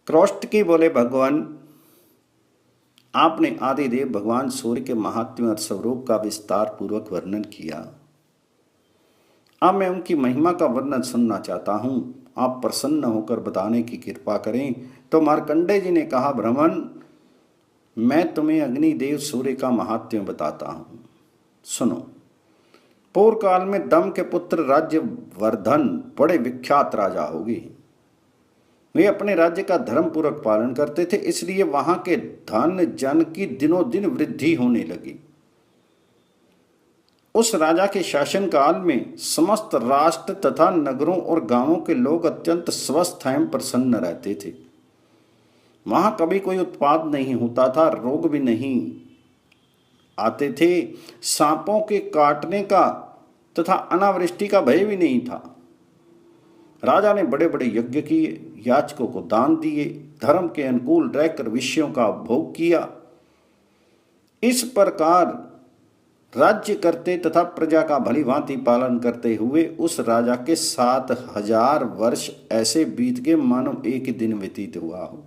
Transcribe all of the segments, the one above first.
क्रौष्टकी बोले, भगवान आपने आदिदेव भगवान सूर्य के महात्म्य और स्वरूप का विस्तार पूर्वक वर्णन किया। अब मैं उनकी महिमा का वर्णन सुनना चाहता हूँ। आप प्रसन्न होकर बताने की कृपा करें। तो मार्कंडेय जी ने कहा, ब्राह्मण, मैं तुम्हें अग्निदेव सूर्य का महात्म्य बताता हूँ, सुनो। पूर्व काल में दम के पुत्र राज्यवर्धन बड़े विख्यात राजा होगे। वे अपने राज्य का धर्म पूर्वक पालन करते थे, इसलिए वहां के धन जन की दिनों दिन वृद्धि होने लगी। उस राजा के शासन काल में समस्त राष्ट्र तथा नगरों और गांवों के लोग अत्यंत स्वस्थ एवं प्रसन्न रहते थे। वहां कभी कोई उत्पात नहीं होता था, रोग भी नहीं आते थे, सांपों के काटने का तथा अनावृष्टि का भय भी नहीं था। राजा ने बड़े बड़े यज्ञ किए, याचकों को दान दिए, धर्म के अनुकूल रहकर विषयों का भोग किया। इस प्रकार राज्य करते तथा प्रजा का भली भांति पालन करते हुए उस राजा के 7000 वर्ष ऐसे बीत गए मानो एक दिन व्यतीत हुआ हो।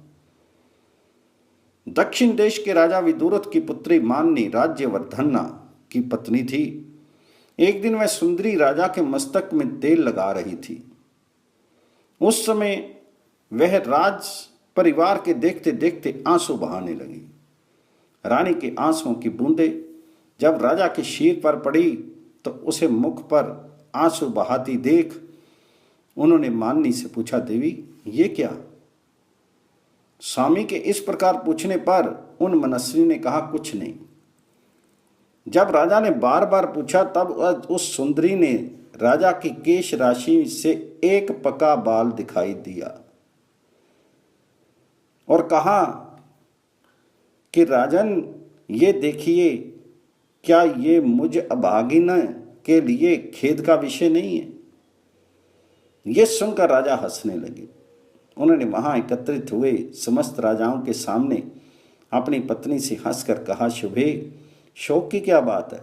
दक्षिण देश के राजा विदुरथ की पुत्री माननी राज्यवर्धना की पत्नी थी। एक दिन वह सुंदरी राजा के मस्तक में तेल लगा रही थी। उस समय वह राज परिवार के देखते देखते आंसू बहाने लगी। रानी के आंसुओं की बूंदें जब राजा के शीर पर पड़ी तो उसे मुख पर आंसू बहाती देख उन्होंने माननी से पूछा, देवी ये क्या? स्वामी के इस प्रकार पूछने पर उन मनस्वी ने कहा, कुछ नहीं। जब राजा ने बार बार पूछा तब उस सुंदरी ने राजा की केश राशि से एक पका बाल दिखाई दिया और कहा कि राजन, ये देखिए, क्या ये मुझ अभागिन के लिए खेद का विषय नहीं है? ये सुनकर राजा हंसने लगे। उन्होंने वहां एकत्रित हुए समस्त राजाओं के सामने अपनी पत्नी से हंसकर कहा, शुभे, शोक की क्या बात है?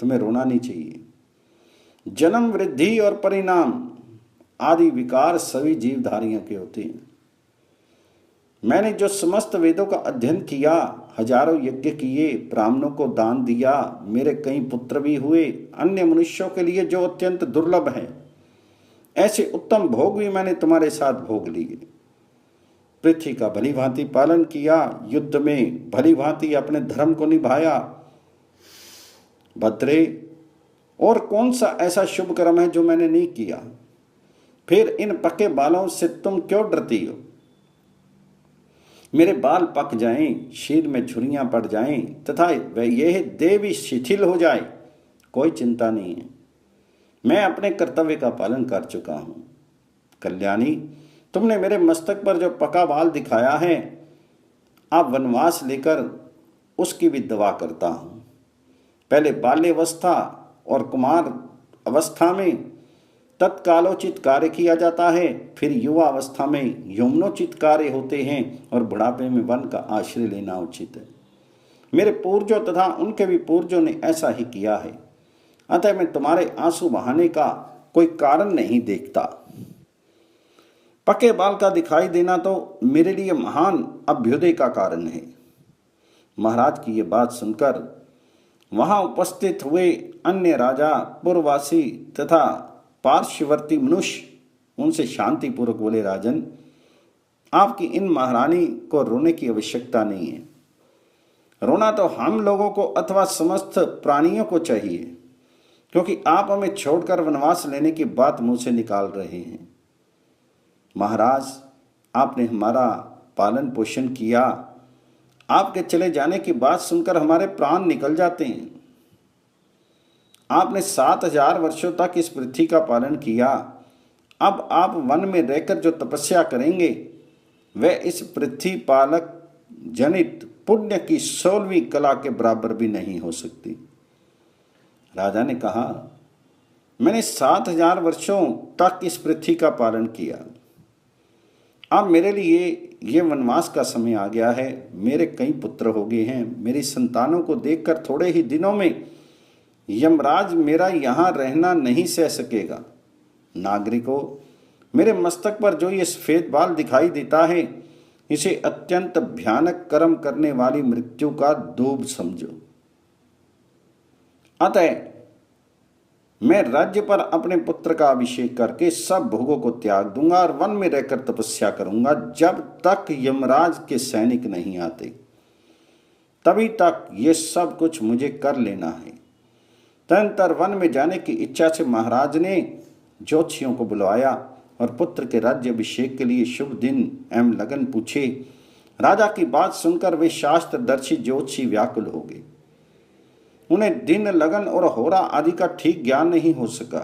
तुम्हें रोना नहीं चाहिए। जन्म, वृद्धि और परिणाम आदि विकार सभी जीवधारियों के होते हैं। मैंने जो समस्त वेदों का अध्ययन किया, हजारों यज्ञ किए, ब्राह्मणों को दान दिया, मेरे कई पुत्र भी हुए, अन्य मनुष्यों के लिए जो अत्यंत दुर्लभ है, ऐसे उत्तम भोग भी मैंने तुम्हारे साथ भोग लिए। पृथ्वी का भली भांति पालन किया, युद्ध में भली भांति अपने धर्म को निभाया। भद्रे, और कौन सा ऐसा शुभ कर्म है जो मैंने नहीं किया? फिर इन पके बालों से तुम क्यों डरती हो? मेरे बाल पक जाएं, शीर में झुर्रियां पड़ जाएं तथा यह देह भी शिथिल हो जाए, कोई चिंता नहीं है। मैं अपने कर्तव्य का पालन कर चुका हूं। कल्याणी, तुमने मेरे मस्तक पर जो पका बाल दिखाया है, अब वनवास लेकर उसकी भी दवा करता हूं। पहले बाल्यावस्था और कुमार अवस्था में तत्कालोचित कार्य किया जाता है, फिर युवा अवस्था में यौवनोचित कार्य होते हैं और बुढ़ापे में वन का आश्रय लेना उचित है। मेरे पूर्वजों तथा उनके भी पूर्वजों ने ऐसा ही किया है, अतः मैं तुम्हारे आंसू बहाने का कोई कारण नहीं देखता। पके बाल का दिखाई देना तो मेरे लिए महान अभ्युदय का कारण है। महाराज की ये बात सुनकर वहां उपस्थित हुए अन्य राजा, पूर्ववासी तथा पार्श्ववर्ती मनुष्य उनसे शांतिपूर्वक बोले, राजन, आपकी इन महारानी को रोने की आवश्यकता नहीं है। रोना तो हम लोगों को अथवा समस्त प्राणियों को चाहिए, क्योंकि आप हमें छोड़कर वनवास लेने की बात मुंह से निकाल रहे हैं। महाराज, आपने हमारा पालन पोषण किया, आपके चले जाने की बात सुनकर हमारे प्राण निकल जाते हैं। आपने 7000 वर्षों तक इस पृथ्वी का पालन किया, अब आप वन में रहकर जो तपस्या करेंगे वह इस पृथ्वी पालक जनित पुण्य की 16वीं कला के बराबर भी नहीं हो सकती। राजा ने कहा, मैंने 7000 वर्षों तक इस पृथ्वी का पालन किया, अब मेरे लिए ये वनवास का समय आ गया है। मेरे कई पुत्र हो गए हैं, मेरी संतानों को देखकर थोड़े ही दिनों में यमराज मेरा यहाँ रहना नहीं सह सकेगा। नागरिकों, मेरे मस्तक पर जो ये सफेद बाल दिखाई देता है, इसे अत्यंत भयानक कर्म करने वाली मृत्यु का दूब समझो। अतः मैं राज्य पर अपने पुत्र का अभिषेक करके सब भोगों को त्याग दूंगा और वन में रहकर तपस्या करूंगा जब तक यमराज के सैनिक नहीं आते। तभी तक ये सब कुछ मुझे कर लेना है। तदनंतर वन में जाने की इच्छा से महाराज ने ज्योतिषियों को बुलवाया और पुत्र के राज्य अभिषेक के लिए शुभ दिन एवं लगन पूछे। राजा की बात सुनकर वे शास्त्रदर्शी ज्योतिषी व्याकुल हो गए। उन्हें दिन, लगन और होरा आदि का ठीक ज्ञान नहीं हो सका।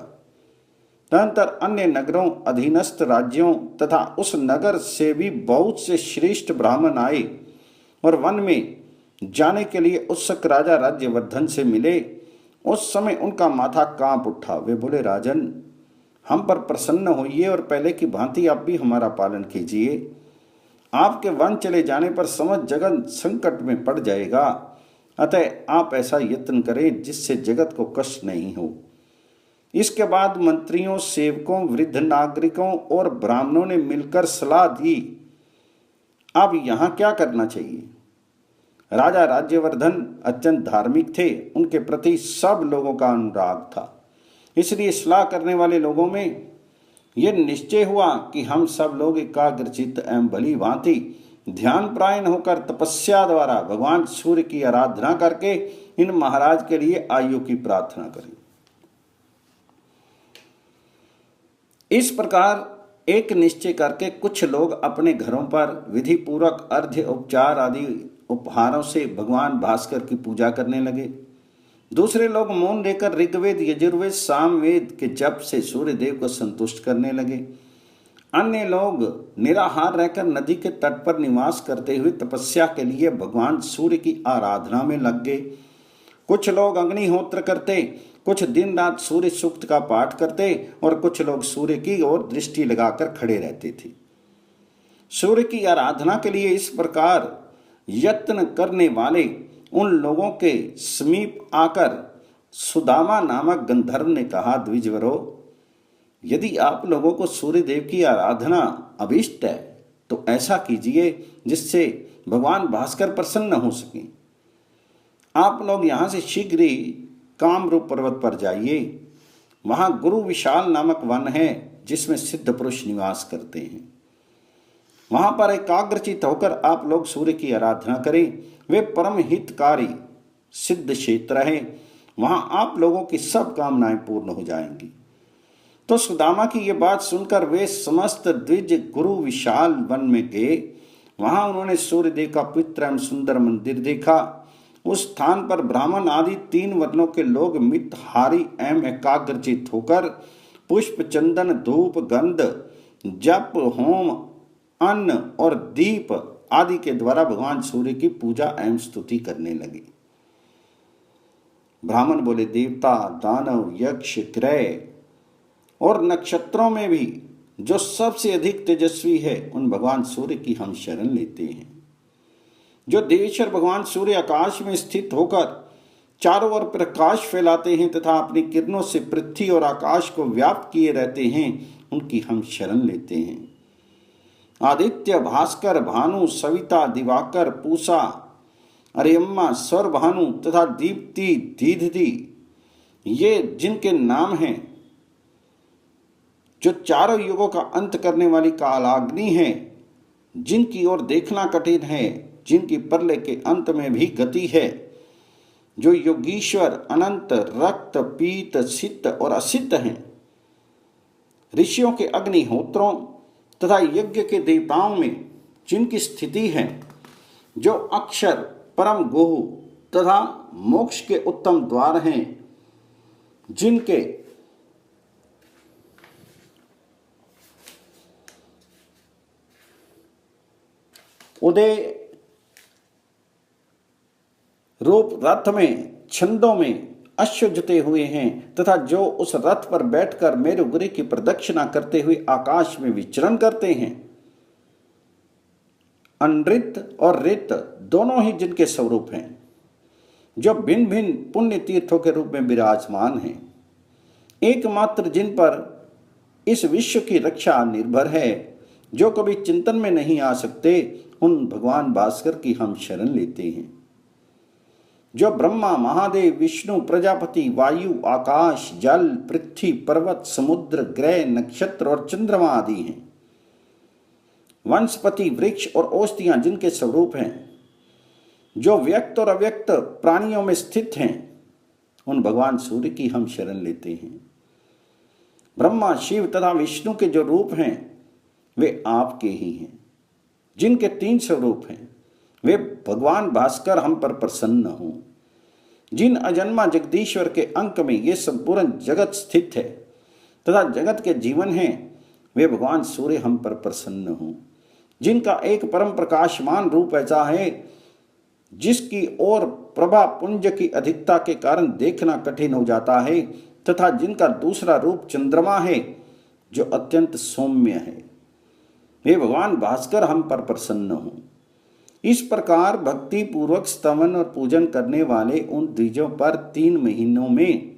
तदनंतर अन्य नगरों, अधीनस्थ राज्यों तथा उस नगर से भी बहुत से श्रेष्ठ ब्राह्मण आए और वन में जाने के लिए उत्सुक राजा राज्यवर्धन से मिले। उस समय उनका माथा कांप उठा। वे बोले, राजन, हम पर प्रसन्न होइए और पहले की भांति आप भी हमारा पालन कीजिए। आपके वन चले जाने पर समस्त जगत संकट में पड़ जाएगा। अतः आप ऐसा यत्न करें जिससे जगत को कष्ट नहीं हो। इसके बाद मंत्रियों, सेवकों, वृद्ध नागरिकों और ब्राह्मणों ने मिलकर सलाह दी, अब यहाँ क्या करना चाहिए। राजा राज्यवर्धन अत्यंत धार्मिक थे। उनके प्रति सब लोगों का अनुराग था। इसलिए सलाह करने वाले लोगों में यह निश्चय हुआ कि हम सब लोग एकाग्रचित्त एवं भली भांति ध्यान प्रायण होकर तपस्या द्वारा भगवान सूर्य की आराधना करके इन महाराज के लिए आयु की प्रार्थना करें। इस प्रकार एक निश्चय करके कुछ लोग अपने घरों पर विधि पूर्वक अर्घ्य, उपचार आदि उपहारों से भगवान भास्कर की पूजा करने लगे। दूसरे लोग मौन रहकर ऋग्वेद, यजुर्वेद, सामवेद के जप से सूर्य देव को संतुष्ट करने लगे। अन्य लोग निराहार रहकर नदी के तट पर निवास करते हुए तपस्या के लिए भगवान सूर्य की आराधना में लग गए। कुछ लोग अग्निहोत्र करते, कुछ दिन रात सूर्य सूक्त का पाठ करते और कुछ लोग सूर्य की ओर दृष्टि लगाकर खड़े रहते थे। सूर्य की आराधना के लिए इस प्रकार यत्न करने वाले उन लोगों के समीप आकर सुदामा नामक गंधर्व ने कहा, द्विजवरों, यदि आप लोगों को सूर्य देव की आराधना अभिष्ट है तो ऐसा कीजिए जिससे भगवान भास्कर प्रसन्न हो सके। आप लोग यहाँ से शीघ्र ही कामरूप पर्वत पर जाइए। वहाँ गुरु विशाल नामक वन है जिसमें सिद्ध पुरुष निवास करते हैं। वहाँ पर एकाग्रचित होकर आप लोग सूर्य की आराधना करें। वे परम हितकारी सिद्ध क्षेत्र है। वहाँ आप लोगों की सब कामनाएं पूर्ण हो जाएंगी। तो सुदामा की ये बात सुनकर वे समस्त द्विज गुरु विशाल वन में गए। वहां उन्होंने सूर्यदेव का पवित्र एवं सुंदर मंदिर देखा। उस स्थान पर ब्राह्मण आदि 3 वर्णों के लोग मितहारी एवं एकाग्रचित होकर पुष्प, चंदन, धूप, गंध, जप, होम, अन्न और दीप आदि के द्वारा भगवान सूर्य की पूजा एवं स्तुति करने लगे। ब्राह्मण बोले, देवता, दानव, यक्ष, क्रय और नक्षत्रों में भी जो सबसे अधिक तेजस्वी है उन भगवान सूर्य की हम शरण लेते हैं। जो देवेश्वर भगवान सूर्य आकाश में स्थित होकर चारों ओर प्रकाश फैलाते हैं तथा अपनी किरणों से पृथ्वी और आकाश को व्याप्त किए रहते हैं, उनकी हम शरण लेते हैं। आदित्य, भास्कर, भानु, सविता, दिवाकर, पूषा, अरियम्मा, सौर भानु तथा दीप्ति, दीधि, ये जिनके नाम हैं, जो चारों युगों का अंत करने वाली कालाग्नि है, जिनकी ओर देखना कठिन है, जिनकी प्रलय के अंत में भी गति है, जो योगीश्वर, अनंत, रक्त, पीत, सिद्ध और असिद्ध हैं, ऋषियों के अग्निहोत्रों तथा यज्ञ के देवताओं में जिनकी स्थिति है, जो अक्षर, परम गुह तथा मोक्ष के उत्तम द्वार हैं, जिनके उदय रूप रथ में छंदों में अश्व जुते हुए हैं तथा जो उस रथ पर बैठकर मेरुगिरी की प्रदक्षिणा करते हुए आकाश में विचरण करते हैं, अनृत और ऋत दोनों ही जिनके स्वरूप हैं, जो भिन्न भिन्न पुण्य तीर्थों के रूप में विराजमान हैं, एकमात्र जिन पर इस विश्व की रक्षा निर्भर है, जो कभी चिंतन में नहीं आ सकते, उन भगवान भास्कर की हम शरण लेते हैं, जो ब्रह्मा, महादेव, विष्णु, प्रजापति, वायु, आकाश, जल, पृथ्वी, पर्वत, समुद्र, ग्रह, नक्षत्र और चंद्रमा आदि हैं, वनस्पति, वृक्ष और औषधियां जिनके स्वरूप हैं, जो व्यक्त और अव्यक्त प्राणियों में स्थित हैं, उन भगवान सूर्य की हम शरण लेते हैं। ब्रह्मा, शिव तथा विष्णु के जो रूप हैं वे आपके ही हैं। जिनके 3 स्वरूप हैं वे भगवान भास्कर हम पर प्रसन्न हों। जिन अजन्मा जगदीश्वर के अंक में ये संपूर्ण जगत स्थित है तथा जगत के जीवन हैं, वे भगवान सूर्य हम पर प्रसन्न हों। जिनका एक परम प्रकाशमान रूप ऐसा है जिसकी ओर प्रभा पुंज की अधिकता के कारण देखना कठिन हो जाता है, तथा जिनका दूसरा रूप चंद्रमा है जो अत्यंत सौम्य है, वे भगवान भास्कर हम पर प्रसन्न हों। इस प्रकार भक्ति पूर्वक स्तवन और पूजन करने वाले उन द्विजों पर 3 महीनों में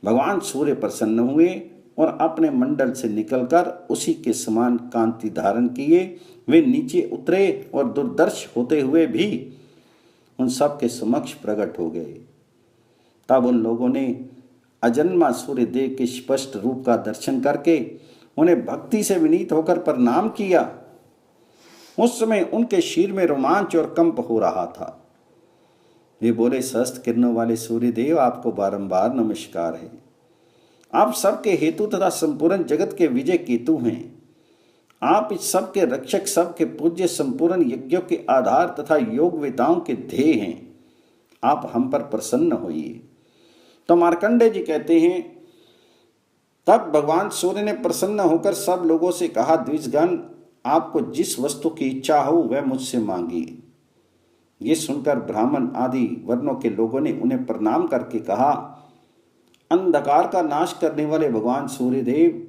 भगवान सूर्य प्रसन्न हुए और अपने मंडल से निकलकर उसी के समान कांति धारण किए वे नीचे उतरे और दुर्दर्श होते हुए भी उन सब के समक्ष प्रकट हो गए। तब उन लोगों ने अजन्मा सूर्य देव के स्पष्ट रूप का दर्शन करके उन्हें भक्ति से विनीत होकर प्रणाम किया। उस समय उनके शीर में रोमांच और कंप हो रहा था। वे बोले, सहस्त्र किरणों वाले सूर्य देव, आपको बारंबार नमस्कार है। आप सबके हेतु तथा संपूर्ण जगत के विजय केतु हैं। आप इस सब के रक्षक, सबके पूज्य, संपूर्ण यज्ञों के आधार तथा योग वेताओं के ध्येय हैं। आप हम पर प्रसन्न होइए। तो मार्कंडेय जी कहते हैं, तब भगवान सूर्य ने प्रसन्न होकर सब लोगों से कहा, द्विजगण, आपको जिस वस्तु की इच्छा हो वह मुझसे मांगिए। ये सुनकर ब्राह्मण आदि वर्णों के लोगों ने उन्हें प्रणाम करके कहा, अंधकार का नाश करने वाले भगवान सूर्यदेव,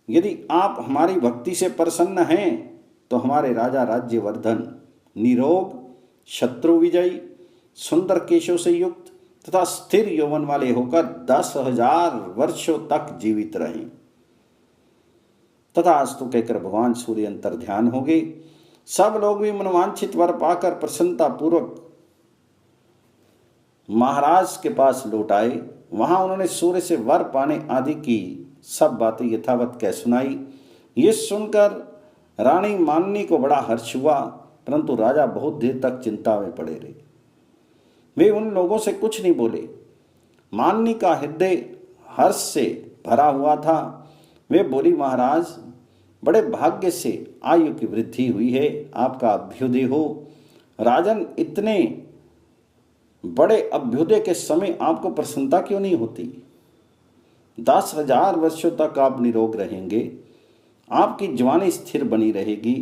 यदि आप हमारी भक्ति से प्रसन्न हैं तो हमारे राजा राज्यवर्धन, निरोग, शत्रु विजयी, सुंदर केशों से युक्त तथा स्थिर यौवन वाले होकर 10,000 वर्षों तक जीवित रहें। तथास्तु कहकर भगवान सूर्य अंतर ध्यान हो गए। सब लोग भी मनवांछित वर पाकर प्रसन्नता पूर्वक महाराज के पास लौट आए। वहां उन्होंने सूर्य से वर पाने आदि की सब बातें यथावत कह सुनाई। ये सुनकर रानी माननी को बड़ा हर्ष हुआ, परंतु राजा बहुत देर तक चिंता में पड़े रहे। वे उन लोगों से कुछ नहीं बोले। माननी का हृदय हर्ष से भरा हुआ था। वे बोली, महाराज, बड़े भाग्य से आयु की वृद्धि हुई है, आपका अभ्युदय हो। राजन, इतने बड़े अभ्युदय के समय आपको प्रसन्नता क्यों नहीं होती? 10,000 वर्षों तक आप निरोग रहेंगे, आपकी जवानी स्थिर बनी रहेगी,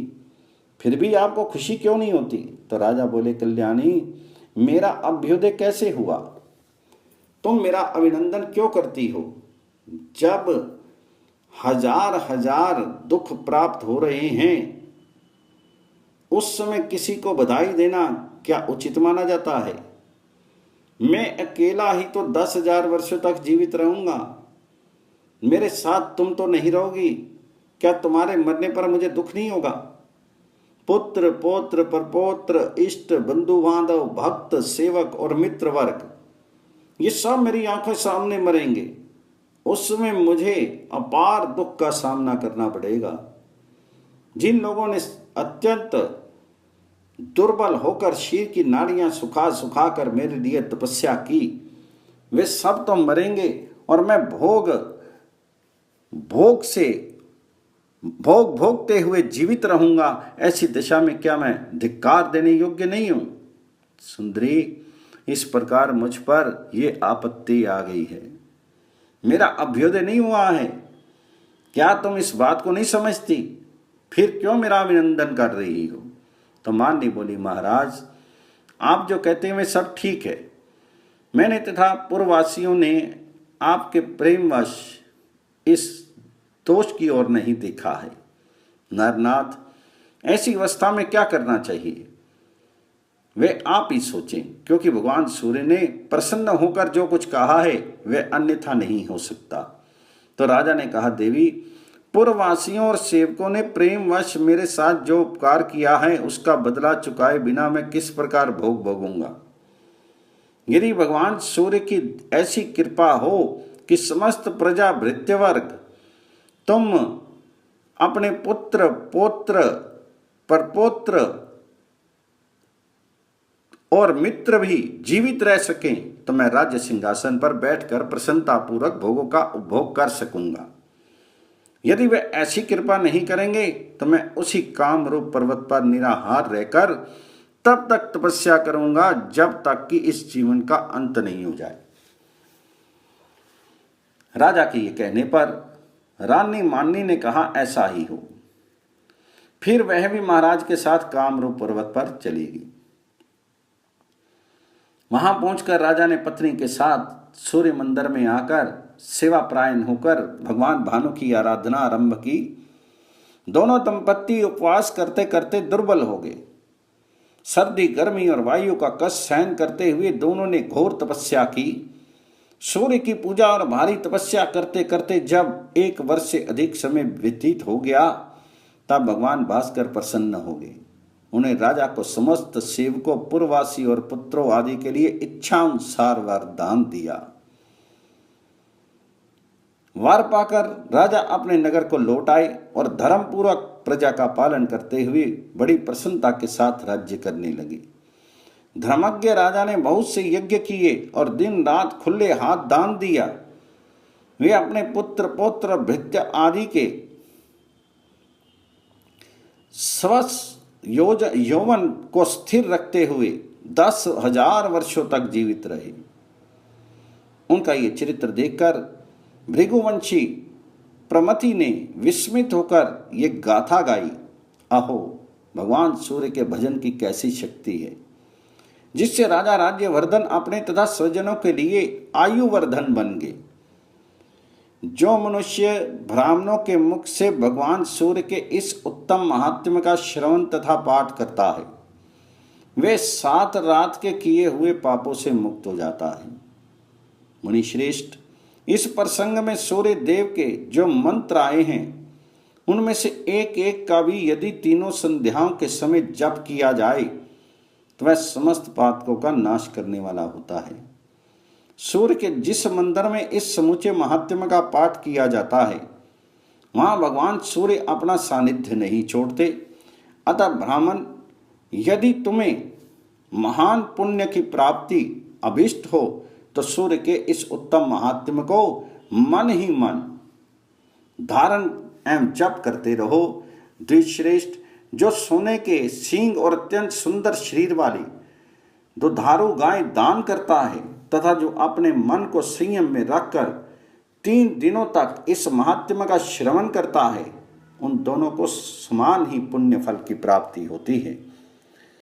फिर भी आपको खुशी क्यों नहीं होती? तो राजा बोले, कल्याणी, मेरा अभ्युदय कैसे हुआ? तुम मेरा अभिनंदन क्यों करती हो? जब हजार हजार दुख प्राप्त हो रहे हैं उस समय किसी को बधाई देना क्या उचित माना जाता है? मैं अकेला ही तो 10,000 वर्षों तक जीवित रहूंगा, मेरे साथ तुम तो नहीं रहोगी। क्या तुम्हारे मरने पर मुझे दुख नहीं होगा? पुत्र, पौत्र, परपौत्र, इष्ट, बंधु बांधव, भक्त, सेवक और मित्र वर्ग, ये सब मेरी आंखों सामने मरेंगे। उस समय मुझे अपार दुख का सामना करना पड़ेगा। जिन लोगों ने अत्यंत दुर्बल होकर शीर की नाड़ियां सुखा सुखा कर मेरे लिए तपस्या की, वे सब तो मरेंगे और मैं भोग भोगते हुए जीवित रहूंगा। ऐसी दशा में क्या मैं धिक्कार देने योग्य नहीं हूं? सुंदरी, इस प्रकार मुझ पर यह आपत्ति आ गई है। मेरा अभ्युदय नहीं हुआ है, क्या तुम इस बात को नहीं समझती? फिर क्यों मेरा अभिनंदन कर रही हो? तो माननी बोली, महाराज, आप जो कहते हैं वे सब ठीक है। मैंने तथा पूर्ववासियों ने आपके प्रेमवश इस दोष की ओर नहीं देखा है। नरनाथ, ऐसी अवस्था में क्या करना चाहिए वे आप ही सोचें, क्योंकि भगवान सूर्य ने प्रसन्न होकर जो कुछ कहा है वह अन्यथा नहीं हो सकता। तो राजा ने कहा, देवी, पूर्ववासियों और सेवकों ने प्रेमवश मेरे साथ जो उपकार किया है उसका बदला चुकाए बिना मैं किस प्रकार भोग भोगूंगा। यदि भगवान सूर्य की ऐसी कृपा हो कि समस्त प्रजा भृत्यवर्ग तुम अपने पुत्र पौत्र परपौत्र और मित्र भी जीवित रह सकें तो मैं राज्य सिंहासन पर बैठकर प्रसन्नतापूर्वक भोगों का उपभोग कर सकूंगा। यदि वे ऐसी कृपा नहीं करेंगे तो मैं उसी काम रूप पर्वत पर निराहार रहकर तब तक तपस्या करूंगा जब तक कि इस जीवन का अंत नहीं हो जाए। राजा के ये कहने पर रानी माननी ने कहा ऐसा ही हो। फिर वह भी महाराज के साथ कामरूप पर्वत पर चली गई। वहां पहुंचकर राजा ने पत्नी के साथ सूर्य मंदिर में आकर सेवा परायण होकर भगवान भानु की आराधना आरंभ की। दोनों दंपत्ति उपवास करते करते दुर्बल हो गए। सर्दी गर्मी और वायु का कष्ट सहन करते हुए दोनों ने घोर तपस्या की। सूर्य की पूजा और भारी तपस्या करते करते जब 1 वर्ष से अधिक समय व्यतीत हो गया तब भगवान भास्कर प्रसन्न हो गए। उन्हें राजा को समस्त सेवकों पूर्ववासी और पुत्रों आदि के लिए इच्छा अनुसार वरदान दिया। वार पाकर राजा अपने नगर को लौट आए और धर्म पूर्वक प्रजा का पालन करते हुए बड़ी प्रसन्नता के साथ राज्य करने लगे। धर्मज्ञ राजा ने बहुत से यज्ञ किए और दिन रात खुले हाथ दान दिया। वे अपने पुत्र पौत्र भृत्य आदि के यौवन को स्थिर रखते हुए 10,000 वर्षों तक जीवित रहे। उनका ये चरित्र देखकर भृगुवंशी प्रमथि ने विस्मित होकर ये गाथा गाई। अहो, भगवान सूर्य के भजन की कैसी शक्ति है जिससे राजा राज्यवर्धन अपने तथा स्वजनों के लिए आयुवर्धन बन गए। जो मनुष्य ब्राह्मणों के मुख से भगवान सूर्य के इस उत्तम महात्म्य का श्रवण तथा पाठ करता है वे 7 रात के किए हुए पापों से मुक्त हो जाता है। मुनि श्रेष्ठ, इस प्रसंग में सूर्य देव के जो मंत्र आए हैं उनमें से एक एक का भी यदि तीनों संध्याओं के समय जप किया जाए तो वह समस्त पातकों का नाश करने वाला होता है। सूर्य के जिस मंदिर में इस समूचे महात्म्य का पाठ किया जाता है वहां भगवान सूर्य अपना सानिध्य नहीं छोड़ते। अतः ब्राह्मण, यदि तुम्हें महान पुण्य की प्राप्ति अभिष्ट हो तो सूर्य के इस उत्तम महात्म्य को मन ही मन धारण एवं जप करते रहो। द्विश्रेष्ठ, जो सोने के सींग और अत्यंत सुंदर शरीर वाली दुधारू गाय दान करता है तथा जो अपने मन को संयम में रखकर 3 दिनों तक इस महात्म्य का श्रवण करता है उन दोनों को समान ही पुण्य फल की प्राप्ति होती है।